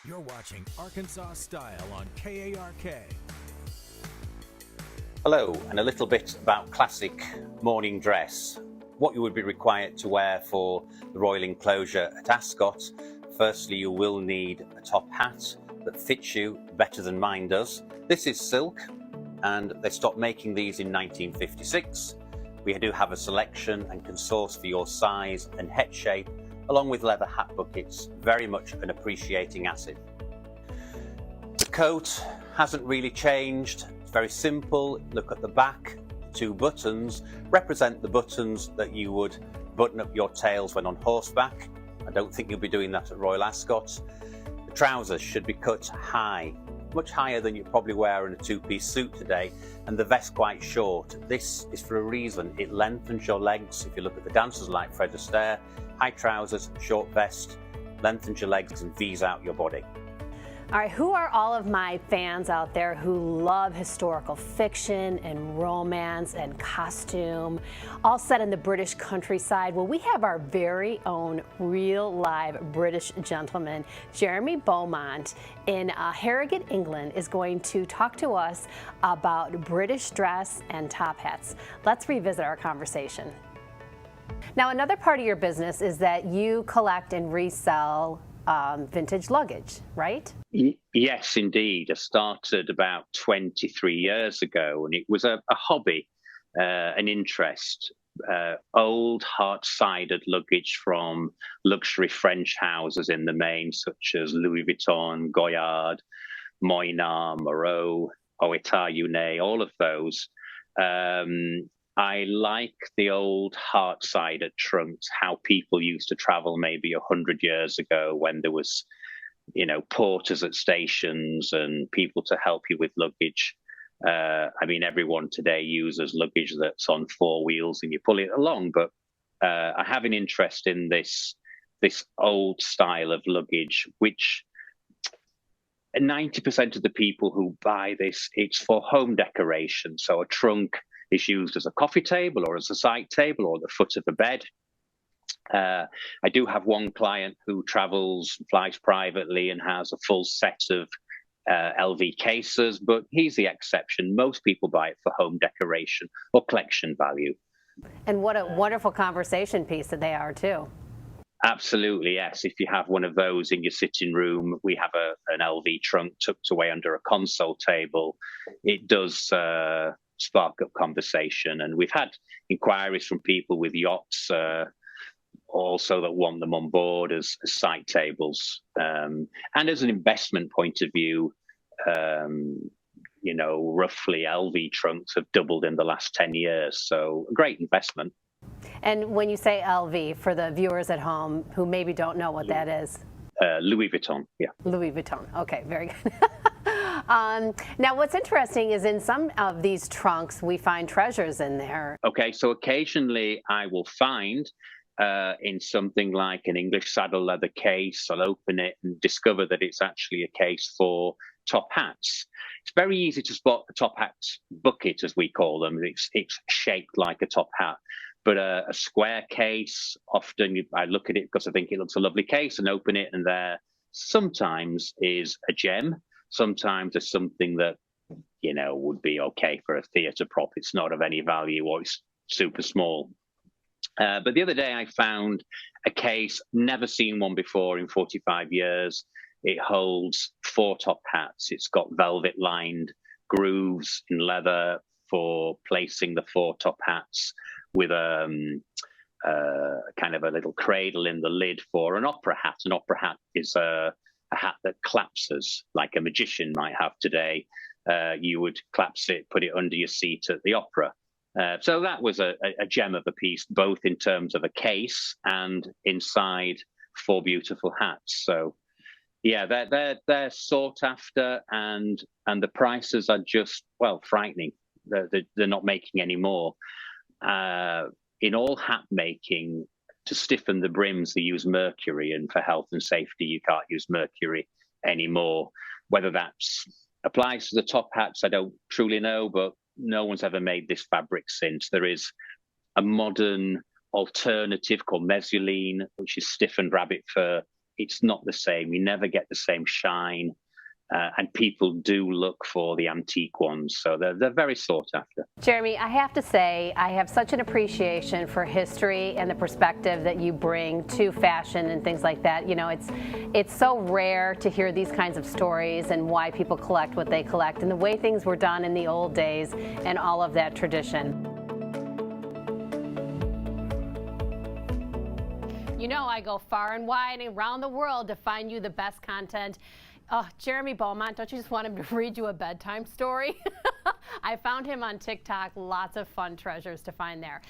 You're watching Arkansas Style on KARK. Hello, and a little bit about classic morning dress. What you would be required to wear for the Royal Enclosure at Ascot. Firstly, you will need a top hat that fits you better than mine does. This is silk, and they stopped making these in 1956. We do have a selection and can source for your size and head shape, along with leather hat buckets, very much an appreciating asset. The coat hasn't really changed. It's very simple. Look at the back. Two buttons represent the buttons that you would button up your tails when on horseback. I don't think you'll be doing that at Royal Ascot. The trousers should be cut high, much higher than you probably wear in a two-piece suit today, and the vest quite short. This is for a reason. It lengthens your legs. If you look at the dancers like Fred Astaire, high trousers, short vest, lengthens your legs and V's out your body. All right, who are all of my fans out there who love historical fiction and romance and costume, all set in the British countryside? Well, we have our very own real live British gentleman, Jeremy Beaumont, in Harrogate, England, is going to talk to us about British dress and top hats. Let's revisit our conversation. Now, another part of your business is that you collect and resell vintage luggage, right? Yes, indeed. I started about 23 years ago, and it was a hobby, an interest. Old heart-sided luggage from luxury French houses in the main, such as Louis Vuitton, Goyard, Moynard, Moreau, Oeta, Une, all of those. I like the old heart-sided trunks, how people used to travel maybe 100 years ago when there was, porters at stations and people to help you with luggage. Everyone today uses luggage that's on four wheels and you pull it along, but I have an interest in this old style of luggage, which 90% of the people who buy this, it's for home decoration. So a trunk is used as a coffee table or as a side table or the foot of a bed. I do have one client who travels, flies privately and has a full set of LV cases, but he's the exception. Most people buy it for home decoration or collection value. And what a wonderful conversation piece that they are too. Absolutely, yes. If you have one of those in your sitting room, we have an LV trunk tucked away under a console table. It does spark up conversation, and we've had inquiries from people with yachts also that want them on board as side tables, and as an investment point of view, roughly LV trunks have doubled in the last 10 years, so a great investment. And when you say LV, for the viewers at home who maybe don't know what that is, Louis Vuitton. Yeah, Louis Vuitton. Okay, very good. Now, what's interesting is in some of these trunks, we find treasures in there. Okay, so occasionally I will find in something like an English saddle leather case, I'll open it and discover that it's actually a case for top hats. It's very easy to spot a top hat bucket, as we call them. It's shaped like a top hat. But a square case, often I look at it because I think it looks a lovely case and open it, and there sometimes is a gem. Sometimes there's something that, would be okay for a theatre prop. It's not of any value or it's super small. But the other day I found a case, never seen one before in 45 years. It holds 4 top hats. It's got velvet-lined grooves in leather for placing the 4 top hats, with kind of a little cradle in the lid for an opera hat. An opera hat is a hat that collapses like a magician might have today. You would collapse it, put it under your seat at the opera. So that was a gem of a piece, both in terms of a case and inside 4 beautiful hats. So yeah, they're sought after, and the prices are just, frightening. They're not making any more. In all hat making, to stiffen the brims, they use mercury, and for health and safety, you can't use mercury anymore. Whether that applies to the top hats, I don't truly know, but no one's ever made this fabric since. There is a modern alternative called mesulline, which is stiffened rabbit fur, it's not the same. You never get the same shine. And people do look for the antique ones, so they're very sought after. Jeremy, I have to say, I have such an appreciation for history and the perspective that you bring to fashion and things like that. You know, it's so rare to hear these kinds of stories and why people collect what they collect and the way things were done in the old days and all of that tradition. You know, I go far and wide and around the world to find you the best content. Oh, Jeremy Beaumont, don't you just want him to read you a bedtime story? I found him on TikTok. Lots of fun treasures to find there.